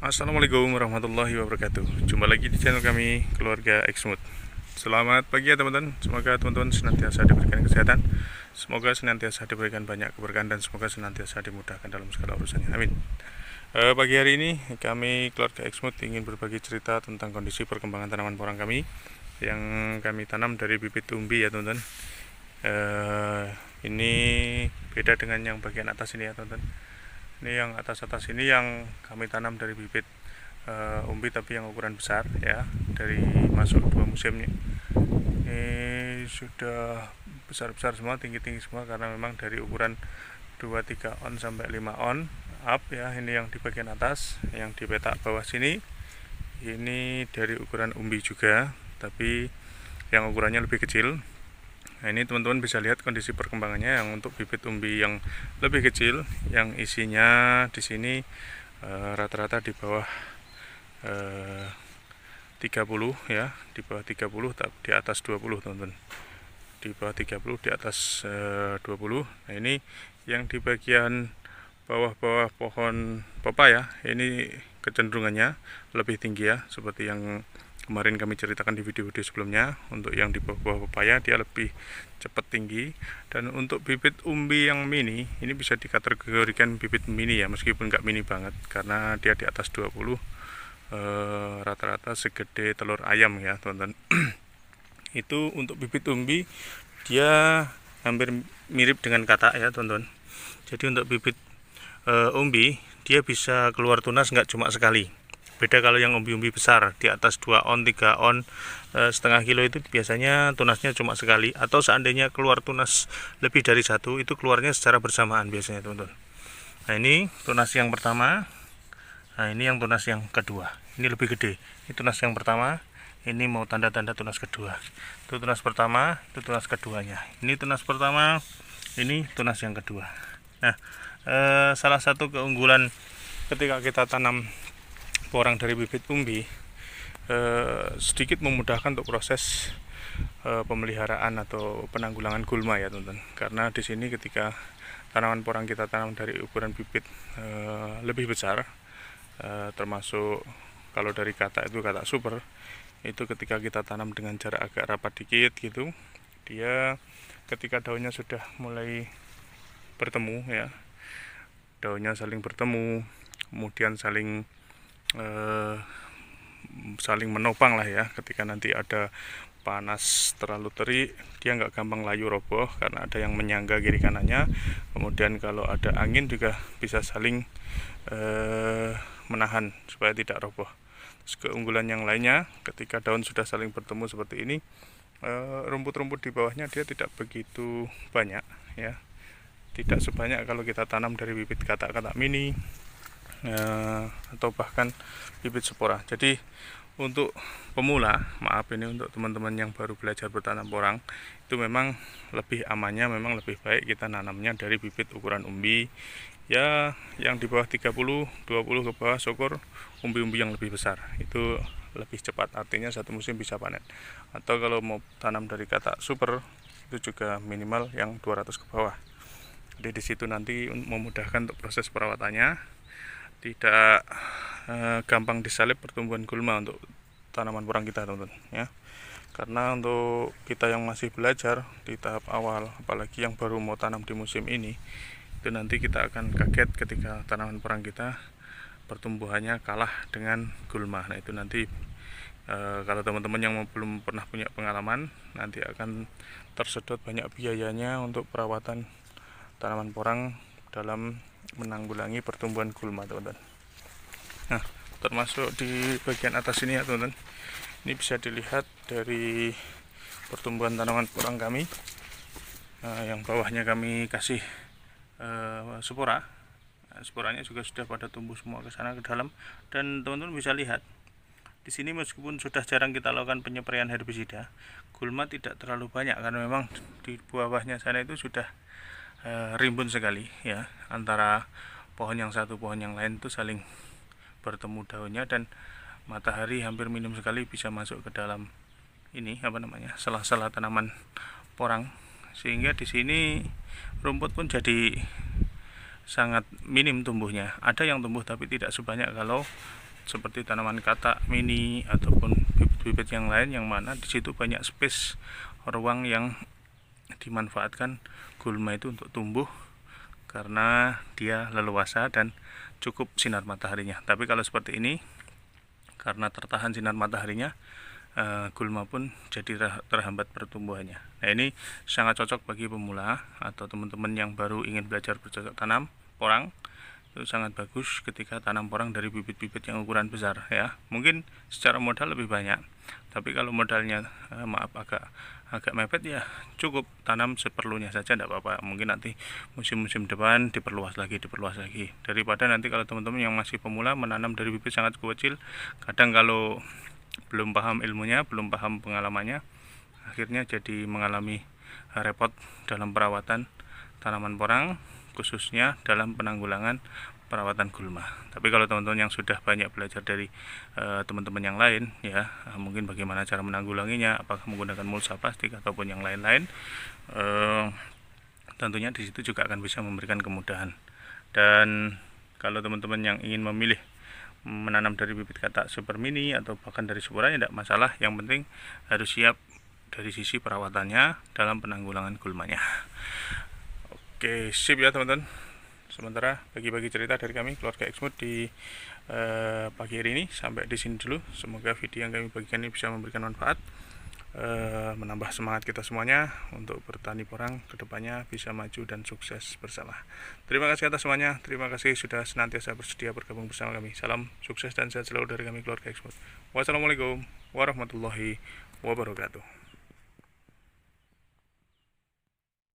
Assalamualaikum warahmatullahi wabarakatuh. Jumpa lagi di channel kami Keluarga Exmut. Selamat pagi ya teman-teman. Semoga teman-teman senantiasa diberikan kesehatan. Semoga senantiasa diberikan banyak keberkahan dan semoga senantiasa dimudahkan dalam segala urusannya. Amin. Pagi hari ini kami Keluarga Exmut ingin berbagi cerita tentang kondisi perkembangan tanaman porang kami yang kami tanam dari bibit umbi ya teman-teman. Ini beda dengan yang bagian atas ini ya teman-teman. Ini yang atas-atas ini yang kami tanam dari bibit umbi tapi yang ukuran besar ya, dari masuk 2 musim nih. Ini sudah besar-besar semua, tinggi-tinggi semua karena memang dari ukuran 2-3 on sampai 5 on up ya. Ini yang di bagian atas, yang di petak bawah sini ini dari ukuran umbi juga tapi yang ukurannya lebih kecil. Nah, ini teman-teman bisa lihat kondisi perkembangannya yang untuk bibit umbi yang lebih kecil, yang isinya di sini rata-rata di bawah 30 ya, di bawah 30 di atas 20 teman-teman. Di bawah 30 di atas 20. Nah, ini yang di bagian bawah-bawah pohon pepaya ini kecenderungannya lebih tinggi ya, seperti yang kemarin kami ceritakan di video-video sebelumnya. Untuk yang di bawah pepaya dia lebih cepat tinggi, dan untuk bibit umbi yang mini ini bisa dikategorikan bibit mini ya, meskipun nggak mini banget karena dia di atas 20, rata-rata segede telur ayam ya teman-teman. Itu untuk bibit umbi dia hampir mirip dengan katak ya teman-teman. Jadi untuk bibit umbi dia bisa keluar tunas nggak cuma sekali. Beda kalau yang umbi-umbi besar di atas 2 on, 3 on, setengah kilo itu biasanya tunasnya cuma sekali, atau seandainya keluar tunas lebih dari satu itu keluarnya secara bersamaan biasanya teman-teman. Nah, ini tunas yang pertama. Nah, ini yang tunas yang kedua. Ini lebih gede. Ini tunas yang pertama. Ini mau tanda-tanda tunas kedua. Itu tunas pertama, itu tunas keduanya. Ini tunas pertama, ini tunas yang kedua. Nah, salah satu keunggulan ketika kita tanam porang dari bibit umbi, sedikit memudahkan untuk proses pemeliharaan atau penanggulangan gulma ya teman-teman. Karena di sini ketika tanaman porang kita tanam dari ukuran bibit lebih besar, termasuk kalau dari katak itu katak super, itu ketika kita tanam dengan jarak agak rapat dikit gitu, dia ketika daunnya sudah mulai bertemu ya, daunnya saling bertemu, kemudian saling menopang lah ya. Ketika nanti ada panas terlalu terik, dia nggak gampang layu roboh karena ada yang menyangga kiri kanannya. Kemudian kalau ada angin juga bisa saling menahan supaya tidak roboh. Terus keunggulan yang lainnya, ketika daun sudah saling bertemu seperti ini, rumput-rumput di bawahnya dia tidak begitu banyak ya, tidak sebanyak kalau kita tanam dari bibit katak-katak mini atau bahkan bibit spora. Jadi untuk pemula, maaf ini untuk teman-teman yang baru belajar bertanam porang, itu memang lebih amannya, memang lebih baik kita nanamnya dari bibit ukuran umbi ya, yang di bawah 30, 20 ke bawah, syukur umbi-umbi yang lebih besar itu lebih cepat, artinya satu musim bisa panen. Atau kalau mau tanam dari katak super itu juga minimal yang 200 ke bawah. Jadi di situ nanti memudahkan untuk proses perawatannya, tidak gampang disalip pertumbuhan gulma untuk tanaman porang kita teman-teman ya. Karena untuk kita yang masih belajar di tahap awal, apalagi yang baru mau tanam di musim ini, itu nanti kita akan kaget ketika tanaman porang kita pertumbuhannya kalah dengan gulma. Nah, itu nanti kalau teman-teman yang belum pernah punya pengalaman, nanti akan tersedot banyak biayanya untuk perawatan tanaman porang dalam menanggulangi pertumbuhan gulma teman-teman. Nah, termasuk di bagian atas ini ya teman-teman, ini bisa dilihat dari pertumbuhan tanaman porang kami. Yang bawahnya kami kasih spora. Sporanya juga sudah pada tumbuh semua ke sana ke dalam, dan teman-teman bisa lihat di sini meskipun sudah jarang kita lakukan penyepraian herbisida, gulma tidak terlalu banyak karena memang di bawahnya sana itu sudah rimbun sekali ya, antara pohon yang satu pohon yang lain itu saling bertemu daunnya, dan matahari hampir minim sekali bisa masuk ke dalam ini sela-sela tanaman porang, sehingga di sini rumput pun jadi sangat minim tumbuhnya. Ada yang tumbuh tapi tidak sebanyak kalau seperti tanaman katak mini ataupun bibit-bibit yang lain, yang mana di situ banyak space ruang yang dimanfaatkan gulma itu untuk tumbuh karena dia leluasa dan cukup sinar mataharinya. Tapi kalau seperti ini, karena tertahan sinar mataharinya, gulma pun jadi terhambat pertumbuhannya. Nah, ini sangat cocok bagi pemula atau teman-teman yang baru ingin belajar bercocok tanam porang. Itu sangat bagus ketika tanam porang dari bibit-bibit yang ukuran besar ya. Mungkin secara modal lebih banyak, tapi kalau modalnya agak mepet ya cukup tanam seperlunya saja, tidak apa-apa. Mungkin nanti musim-musim depan diperluas lagi. Daripada nanti kalau teman-teman yang masih pemula menanam dari bibit sangat kecil, kadang kalau belum paham ilmunya, belum paham pengalamannya, akhirnya jadi mengalami repot dalam perawatan tanaman porang, khususnya dalam penanggulangan perawatan gulma. Tapi kalau teman-teman yang sudah banyak belajar dari teman-teman yang lain ya, mungkin bagaimana cara menanggulanginya, apakah menggunakan mulsa plastik ataupun yang lain-lain, tentunya di situ juga akan bisa memberikan kemudahan. Dan kalau teman-teman yang ingin memilih menanam dari bibit katak super mini atau bahkan dari superanya, tidak masalah, yang penting harus siap dari sisi perawatannya dalam penanggulangan gulmanya. Oke, sip ya teman-teman. Sementara bagi-bagi cerita dari kami keluarga Exmood di pagi hari ini sampai di sini dulu. Semoga video yang kami bagikan ini bisa memberikan manfaat, menambah semangat kita semuanya untuk bertani porang kedepannya bisa maju dan sukses bersama. Terima kasih atas semuanya. Terima kasih sudah senantiasa bersedia bergabung bersama kami. Salam sukses dan sehat selalu dari kami keluarga Exmood. Wassalamualaikum warahmatullahi wabarakatuh.